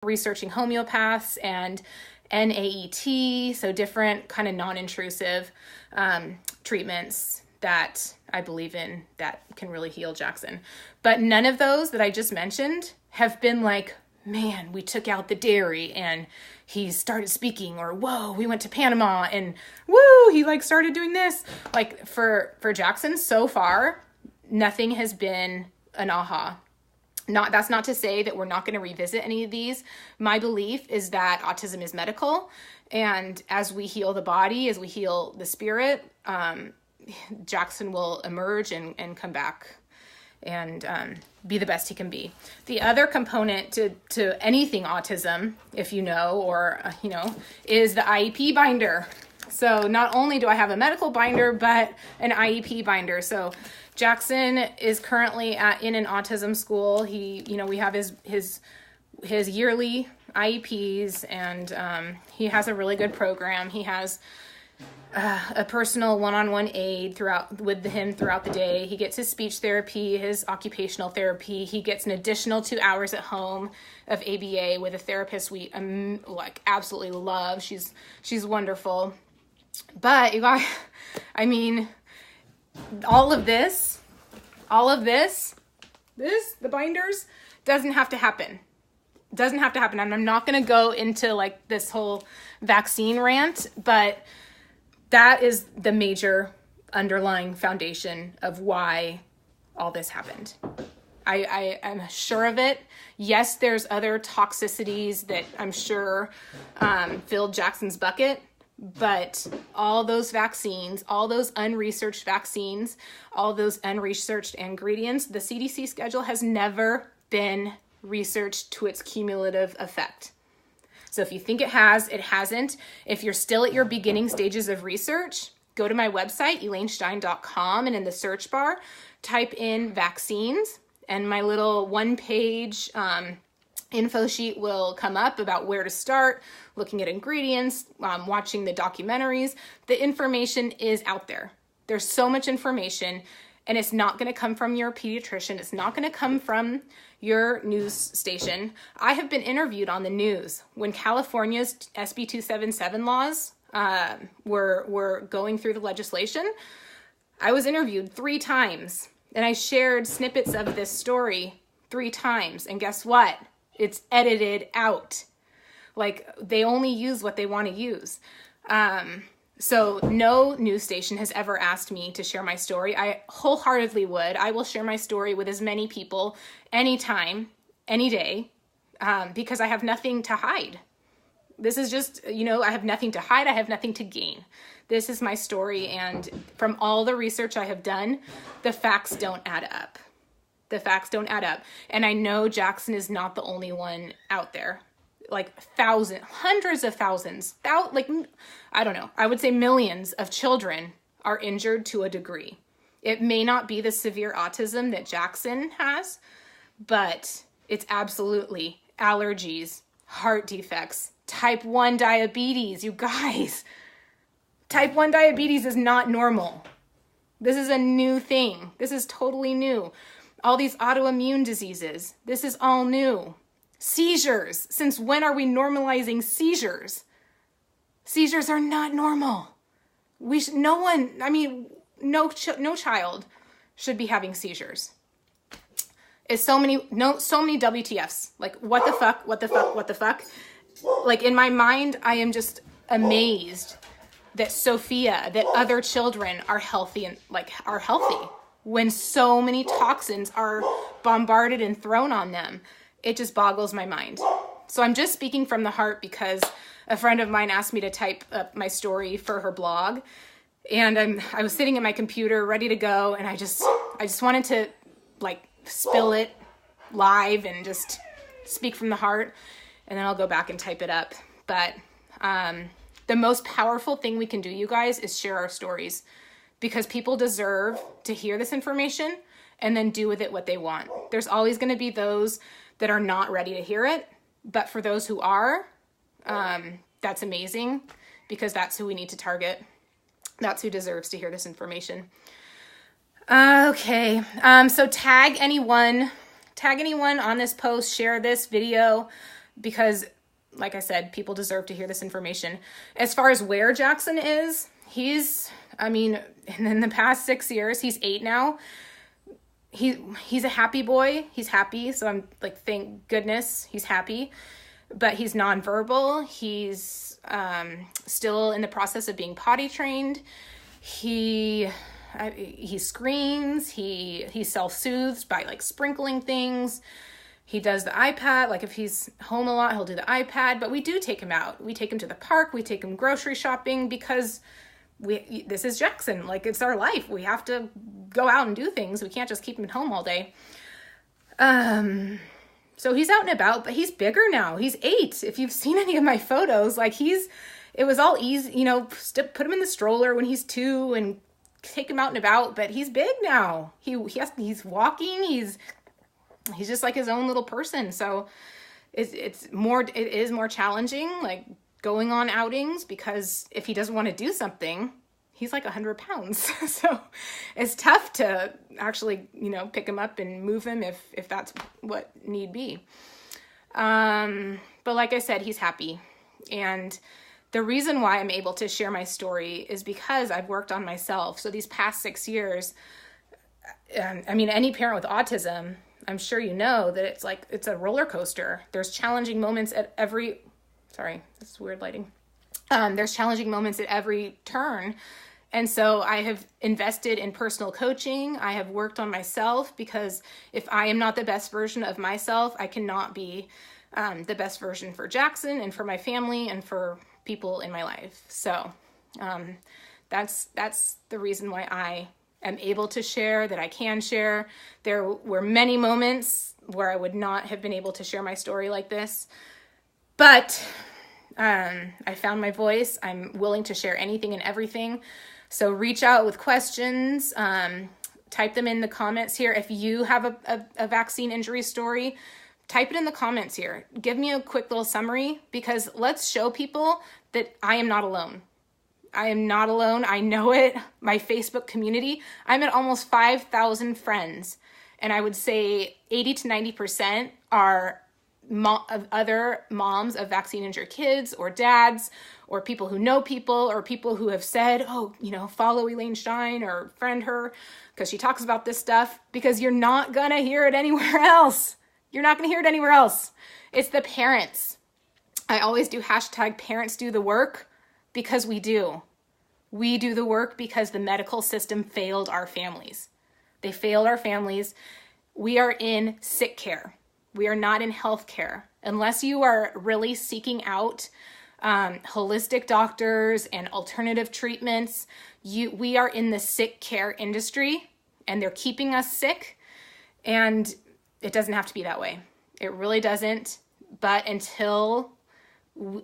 researching homeopaths and NAET, so different kind of non-intrusive treatments that I believe in that can really heal Jackson. But none of those that I just mentioned have been like, man, we took out the dairy and he started speaking, or whoa, we went to Panama and woo, he like started doing this. Like for Jackson so far, nothing has been an aha. That's not to say that we're not going to revisit any of these. My belief is that autism is medical, and as we heal the body, as we heal the spirit, Jackson will emerge and come back and be the best he can be. The other component to anything autism, if you know, or is the IEP binder. So not only do I have a medical binder, but an IEP binder. So Jackson is currently in an autism school. We have his yearly IEPs, and he has a really good program. He has a personal one-on-one aid with him throughout the day. He gets his speech therapy, his occupational therapy. He gets an additional 2 hours at home of ABA with a therapist we absolutely love. She's wonderful. But you guys, I mean, all of this, the binders, doesn't have to happen. Doesn't have to happen. And I'm not going to go into like this whole vaccine rant, but that is the major underlying foundation of why all this happened. I am sure of it. Yes, there's other toxicities that I'm sure filled Jackson's bucket, but all those vaccines, all those unresearched vaccines, all those unresearched ingredients, the CDC schedule has never been researched to its cumulative effect. So if you think it has, it hasn't. If you're still at your beginning stages of research, go to my website, elainestein.com, and in the search bar, type in vaccines, and my little one-page info sheet will come up about where to start, looking at ingredients, watching the documentaries. The information is out there. There's so much information, and it's not going to come from your pediatrician. It's not going to come from your news station. I have been interviewed on the news when California's SB 277 laws were going through the legislation. I was interviewed 3 times, and I shared snippets of this story 3 times. And guess what? It's edited out. Like, they only use what they want to use. So no news station has ever asked me to share my story. I wholeheartedly would. I will share my story with as many people anytime, any day, because I have nothing to hide. This is just, I have nothing to hide. I have nothing to gain. This is my story. And from all the research I have done, the facts don't add up. The facts don't add up. And I know Jackson is not the only one out there. Like hundreds of thousands, I don't know, I would say millions of children are injured to a degree. It may not be the severe autism that Jackson has, but it's absolutely allergies, heart defects, type 1 diabetes. You guys, type 1 diabetes is not normal. This is a new thing. This is totally new. All these autoimmune diseases, this is all new. Seizures. Since when are we normalizing seizures? Seizures are not normal. No child should be having seizures. It's so many WTFs. Like, what the fuck? Like, in my mind, I am just amazed that Sophia, that other children are healthy when so many toxins are bombarded and thrown on them. It just boggles my mind. So I'm just speaking from the heart because a friend of mine asked me to type up my story for her blog, and I was sitting at my computer ready to go, and I just wanted to spill it live and just speak from the heart, and then I'll go back and type it up. But the most powerful thing we can do, you guys, is share our stories, because people deserve to hear this information and then do with it what they want. There's always going to be those that are not ready to hear it. But for those who are, that's amazing, because that's who we need to target. That's who deserves to hear this information. Okay. So tag anyone on this post, share this video because, like I said, people deserve to hear this information. As far as where Jackson is, in the past 6 years, he's 8 now. He's a happy boy. He's happy. So I'm like, thank goodness he's happy, but he's nonverbal. He's still in the process of being potty trained. He screams. He self-soothes by like sprinkling things. He does the iPad. Like if he's home a lot, he'll do the iPad, but we do take him out. We take him to the park. We take him grocery shopping because this is Jackson. Like, it's our life. We have to go out and do things. We can't just keep him at home all day. So he's out and about, but he's bigger now. He's 8. If you've seen any of my photos, like it was all easy, put him in the stroller when he's 2 and take him out and about, but he's big now. He's walking. He's just like his own little person. So it is more challenging, like going on outings, because if he doesn't want to do something, he's like 100 pounds. So it's tough to actually, pick him up and move him if that's what need be. But like I said, he's happy. And the reason why I'm able to share my story is because I've worked on myself. So these past 6 years, any parent with autism, I'm sure you know that it's a roller coaster. There's challenging moments at every, sorry, this is weird lighting. There's challenging moments at every turn. And so I have invested in personal coaching. I have worked on myself, because if I am not the best version of myself, I cannot be the best version for Jackson and for my family and for people in my life. So that's the reason why I am able to share, that I can share. There were many moments where I would not have been able to share my story like this, but I found my voice. I'm willing to share anything and everything. So reach out with questions, type them in the comments here. If you have a vaccine injury story, type it in the comments here. Give me a quick little summary, because let's show people that I am not alone. I am not alone. I know it. My Facebook community, I'm at almost 5,000 friends, and I would say 80 to 90% are of other moms of vaccine injured kids, or dads, or people who know people, or people who have said, follow Elaine Stein or friend her because she talks about this stuff, because you're not going to hear it anywhere else. You're not going to hear it anywhere else. It's the parents. I always do hashtag parents do the work, because we do. We do the work because the medical system failed our families. They failed our families. We are in sick care. We are not in health care. Unless you are really seeking out holistic doctors and alternative treatments, we are in the sick care industry, and they're keeping us sick. And it doesn't have to be that way. It really doesn't. But until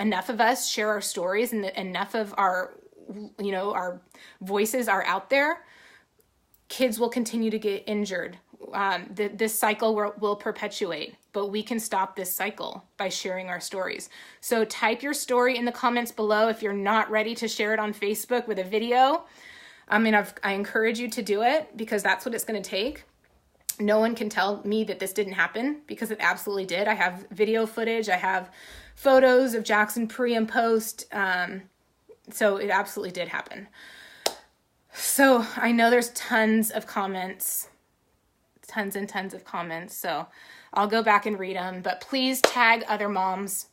enough of us share our stories and enough of our voices are out there, kids will continue to get injured. This cycle will perpetuate, but we can stop this cycle by sharing our stories. So type your story in the comments below if you're not ready to share it on Facebook with a video. I encourage you to do it, because that's what it's going to take. No one can tell me that this didn't happen, because it absolutely did. I have video footage. I have photos of Jackson pre and post. So it absolutely did happen. So I know there's tons and tons of comments. So I'll go back and read them, but please tag other moms.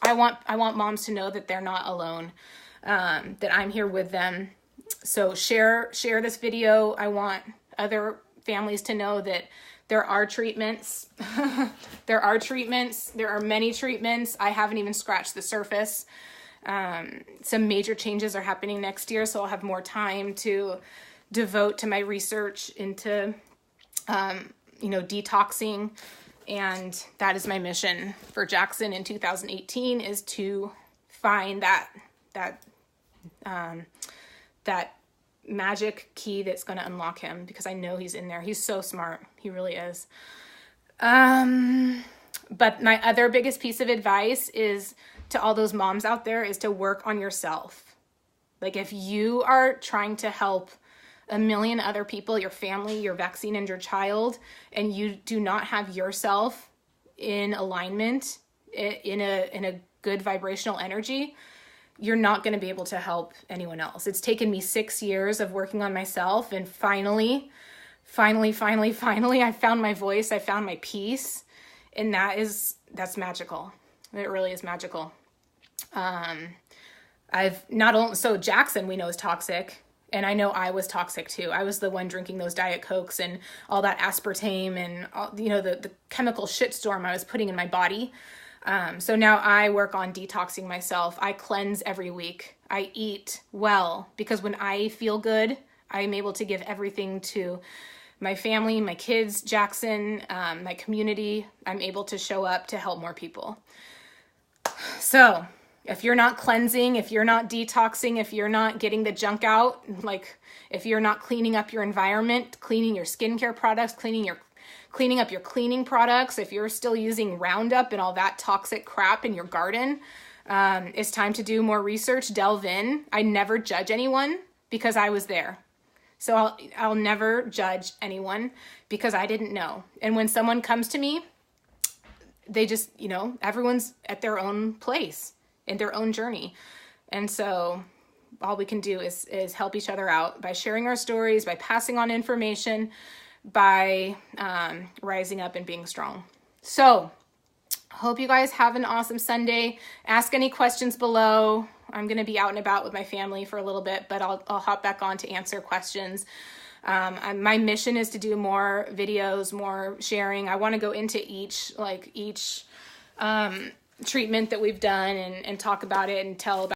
I want moms to know that they're not alone, that I'm here with them. So share this video. I want other families to know that there are treatments. There are treatments. There are many treatments. I haven't even scratched the surface. Some major changes are happening next year, so I'll have more time to devote to my research into, detoxing. And that is my mission for Jackson in 2018, is to find that magic key that's going to unlock him, because I know he's in there. He's so smart. He really is. But my other biggest piece of advice is to all those moms out there is to work on yourself. Like, if you are trying to help a million other people, your family, your vaccine injured child, and you do not have yourself in alignment in a good vibrational energy, you're not going to be able to help anyone else. It's taken me 6 years of working on myself, and finally, I found my voice. I found my peace, and that's magical. It really is magical. So Jackson, we know, is toxic, and I know I was toxic too. I was the one drinking those Diet Cokes and all that aspartame and all, the chemical shitstorm I was putting in my body. So now I work on detoxing myself. I cleanse every week. I eat well, because when I feel good, I'm able to give everything to my family, my kids, Jackson, my community. I'm able to show up to help more people. So if you're not cleansing, if you're not detoxing, if you're not getting the junk out, like if you're not cleaning up your environment, cleaning your skincare products, cleaning up your cleaning products, if you're still using Roundup and all that toxic crap in your garden, it's time to do more research, delve in. I never judge anyone because I was there. So I'll never judge anyone because I didn't know. And when someone comes to me, they just, everyone's at their own place in their own journey. And so all we can do is help each other out by sharing our stories, by passing on information, by rising up and being strong. So hope you guys have an awesome Sunday. Ask any questions below. I'm going to be out and about with my family for a little bit, but I'll hop back on to answer questions. My mission is to do more videos, more sharing. I want to go into each treatment that we've done and talk about it and tell about